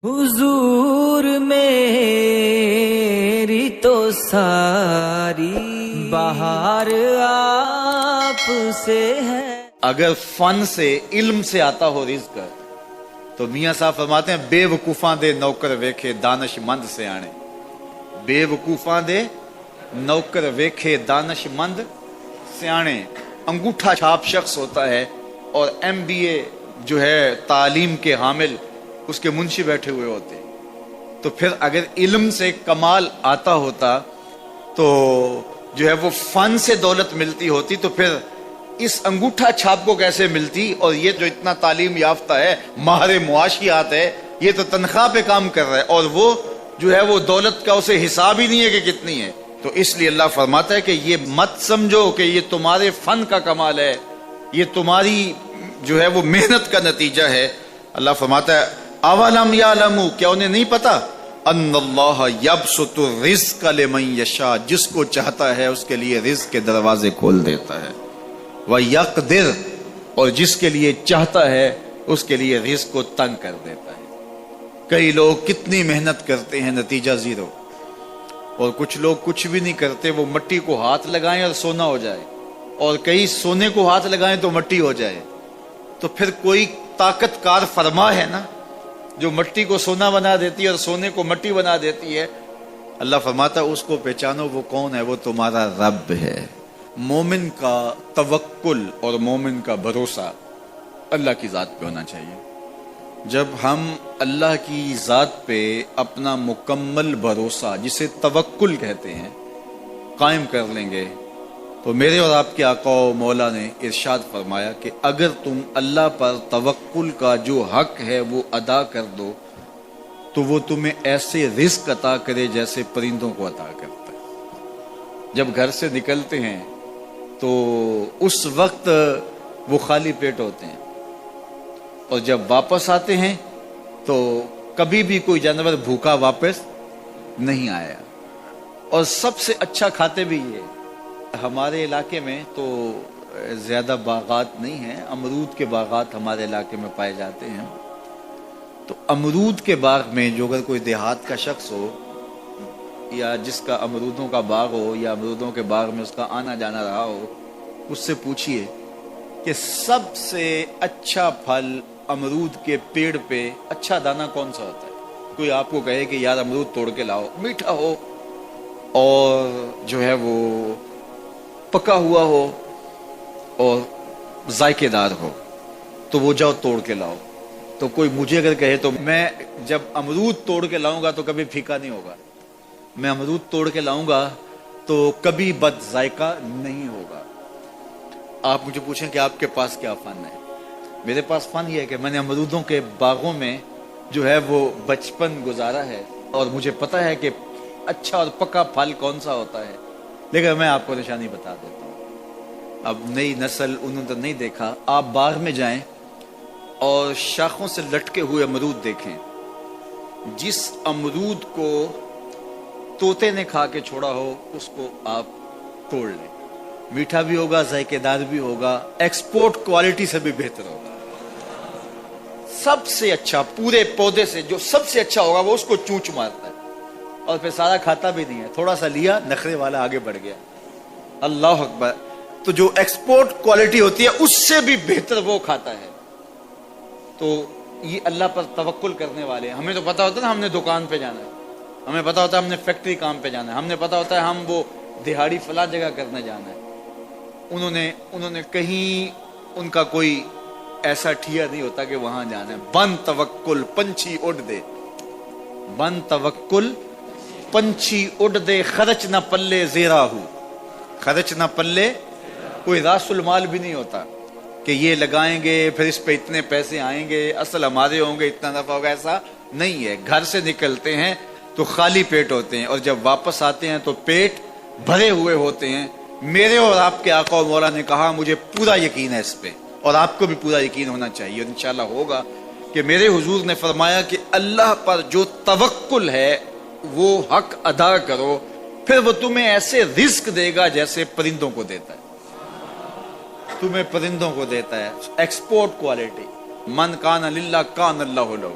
حضور میری تو ساری بہار آپ سے ہے۔ اگر فن سے علم سے آتا ہو رزق تو میاں صاحب فرماتے ہیں بے وقوفاں دے نوکر ویکھے دانش مند سے آنے، بے وقوفاں دے نوکر ویکھے دانش مند سے آنے۔ انگوٹھا چھاپ شخص ہوتا ہے اور MBA جو ہے تعلیم کے حامل اس کے منشی بیٹھے ہوئے ہوتے ہیں، تو پھر اگر علم سے کمال آتا ہوتا تو جو ہے وہ فن سے دولت ملتی ہوتی تو پھر اس انگوٹھا چھاپ کو کیسے ملتی؟ اور یہ جو اتنا تعلیم یافتہ ہے، ماہر معاشیات ہے، یہ تو تنخواہ پہ کام کر رہا ہے اور وہ جو ہے وہ دولت کا اسے حساب ہی نہیں ہے کہ کتنی ہے۔ تو اس لیے اللہ فرماتا ہے کہ یہ مت سمجھو کہ یہ تمہارے فن کا کمال ہے، یہ تمہاری جو ہے وہ محنت کا نتیجہ ہے۔ اللہ فرماتا ہے اولم یعلموا، کیا انہیں نہیں پتا؟ ان اللہ یبسط الرزق لمن یشاء، جس کو چاہتا ہے اس کے لیے رزق کے دروازے کھول دیتا ہے، وَيَقْدِرْ، اور جس کے لیے چاہتا ہے اس کے لیے رزق کو تنگ کر دیتا ہے۔ کئی لوگ کتنی محنت کرتے ہیں نتیجہ زیرو، اور کچھ لوگ کچھ بھی نہیں کرتے، وہ مٹی کو ہاتھ لگائیں اور سونا ہو جائے، اور کئی سونے کو ہاتھ لگائیں تو مٹی ہو جائے۔ تو پھر کوئی طاقت کار فرما ہے نا جو مٹی کو سونا بنا دیتی ہے اور سونے کو مٹی بنا دیتی ہے۔ اللہ فرماتا ہے اس کو پہچانو، وہ کون ہے؟ وہ تمہارا رب ہے۔ مومن کا توکل اور مومن کا بھروسہ اللہ کی ذات پہ ہونا چاہیے۔ جب ہم اللہ کی ذات پہ اپنا مکمل بھروسہ، جسے توکل کہتے ہیں، قائم کر لیں گے تو میرے اور آپ کے آقا و مولا نے ارشاد فرمایا کہ اگر تم اللہ پر توکل کا جو حق ہے وہ ادا کر دو تو وہ تمہیں ایسے رزق عطا کرے جیسے پرندوں کو عطا کرتا ہے۔ جب گھر سے نکلتے ہیں تو اس وقت وہ خالی پیٹ ہوتے ہیں، اور جب واپس آتے ہیں تو کبھی بھی کوئی جانور بھوکا واپس نہیں آیا، اور سب سے اچھا کھاتے بھی یہ۔ ہمارے علاقے میں تو زیادہ باغات نہیں ہیں، امرود کے باغات ہمارے علاقے میں پائے جاتے ہیں، تو امرود کے باغ میں جو اگر کوئی دیہات کا شخص ہو یا جس کا امرودوں کا باغ ہو یا امرودوں کے باغ میں اس کا آنا جانا رہا ہو، اس سے پوچھئے کہ سب سے اچھا پھل امرود کے پیڑ پہ اچھا دانہ کون سا ہوتا ہے؟ کوئی آپ کو کہے کہ یار امرود توڑ کے لاؤ، میٹھا ہو اور جو ہے وہ پکا ہوا ہو اور ذائقے دار ہو تو وہ جاؤ توڑ کے لاؤ۔ تو کوئی مجھے اگر کہے تو میں جب امرود توڑ کے لاؤں گا تو کبھی پھیکا نہیں ہوگا، میں امرود توڑ کے لاؤں گا تو کبھی بد ذائقہ نہیں ہوگا۔ آپ مجھے پوچھیں کہ آپ کے پاس کیا فن ہے؟ میرے پاس فن یہ ہے کہ میں نے امرودوں کے باغوں میں جو ہے وہ بچپن گزارا ہے، اور مجھے پتا ہے کہ اچھا اور پکا پھل کون سا ہوتا ہے۔ لیکن میں آپ کو نشانی بتا دیتا ہوں، اب نئی نسل انہوں نے نہیں دیکھا، آپ باغ میں جائیں اور شاخوں سے لٹکے ہوئے امرود دیکھیں، جس امرود کو طوطے نے کھا کے چھوڑا ہو اس کو آپ توڑ لیں، میٹھا بھی ہوگا، ذائقے دار بھی ہوگا، ایکسپورٹ کوالٹی سے بھی بہتر ہوگا۔ سب سے اچھا پورے پودے سے جو سب سے اچھا ہوگا وہ اس کو چونچ مارتا ہے اور پھر سارا کھاتا بھی نہیں ہے، تھوڑا سا لیا، نخرے والا آگے بڑھ گیا۔ اللہ اکبر۔ تو جو ایکسپورٹ کوالٹی ہوتی ہے اس سے بھی بہتر وہ کھاتا ہے۔ تو یہ اللہ پر توکل کرنے والے ہیں۔ ہمیں تو پتا ہوتا ہے نا ہم نے دکان پہ جانا ہے، ہمیں پتا ہوتا ہے ہم نے فیکٹری کام پہ جانا ہے، ہم نے پتا ہوتا ہے ہم وہ دہاڑی فلاں جگہ کرنے جانا ہے۔ انہوں نے کہیں ان کا کوئی ایسا ٹھیا نہیں ہوتا کہ وہاں جانا ہے۔ بن توکل پنچھی اڑ دے، بن توکل پنچھی اڑ دے، خرچ نہ پلے زیرا ہو، خرچ نہ پلے، کوئی راس المال بھی نہیں ہوتا کہ یہ لگائیں گے پھر اس پہ اتنے پیسے آئیں گے، اصل ہمارے ہوں گے، اتنا نفع ہوگا، ایسا نہیں ہے۔ گھر سے نکلتے ہیں تو خالی پیٹ ہوتے ہیں اور جب واپس آتے ہیں تو پیٹ بھرے ہوئے ہوتے ہیں۔ میرے اور آپ کے آقا و مولا نے کہا، مجھے پورا یقین ہے اس پہ، اور آپ کو بھی پورا یقین ہونا چاہیے، اور انشاءاللہ ہوگا، کہ میرے حضور نے فرمایا کہ اللہ پر جو توکل ہے وہ حق ادا کرو، پھر وہ تمہیں ایسے رزق دے گا جیسے پرندوں کو دیتا ہے، تمہیں پرندوں کو دیتا ہے۔ ایکسپورٹ کوالٹی، من کان للہ کان اللہ لہ،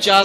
4